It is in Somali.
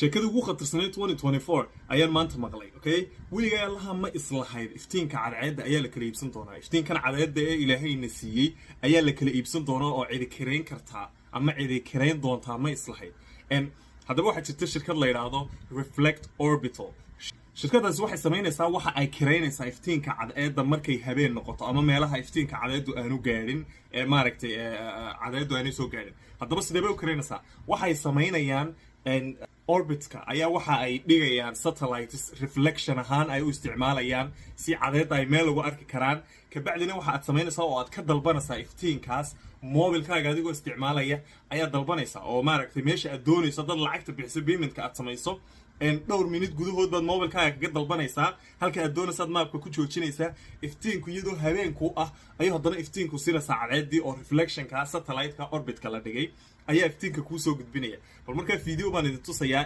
sheekada ugu khatarsaneyd 2024 ayaan maanta maqlay okay wiliga allaha ma islahayd iftiinka cadceedda ayaa la kala iibsan doonaa iftiinkan cadceedda ee ilaahayna siiyay ayaa la kala iibsan doonaa oo cidi kareyn kartaa ama cidi kareyn doontaa ma islahayd haddaba waxaa jirta shirkad la yiraahdo Reflect Orbital shirkadaasi waxay sameynaysaa waxa ay kareynaysaa iftiinka cadceedda markay habeen noqoto ama meelaha iftiinka cadceeddu aanu gaarin ee maaragtay cadceeddu aanay soo gaarin haddaba sidee bay u kareynaysaa waxay sameynayaan orbitka ayaa waxa ay dhigayaan satellites reflection ahaan ay u isticmaalayaan si cadceedda ay meel ugu arki karaan kabacdina waxa aad sameynaysaa oo aad ka dalbanaysaa iftiinkaas mobilkaaga adigoo isticmaalaya ayaa dalbanaysaa oo maaragtay meesha aad doonayso dad lacagta bixiso paymentka aad samayso dhowr minute gudahood baad mobilkaaga kaga dalbanaysaa halka aad doonaysaad maapka ku joojinaysaa iftiinku iyadoo habeenku ah ayuu haddana iftiinku sinaysaa cadceeddii oo reflectionka satellite-ka orbitka la dhigay ayaa iftiinka kuu soo gudbinaya bal markaa video baan idin tusayaa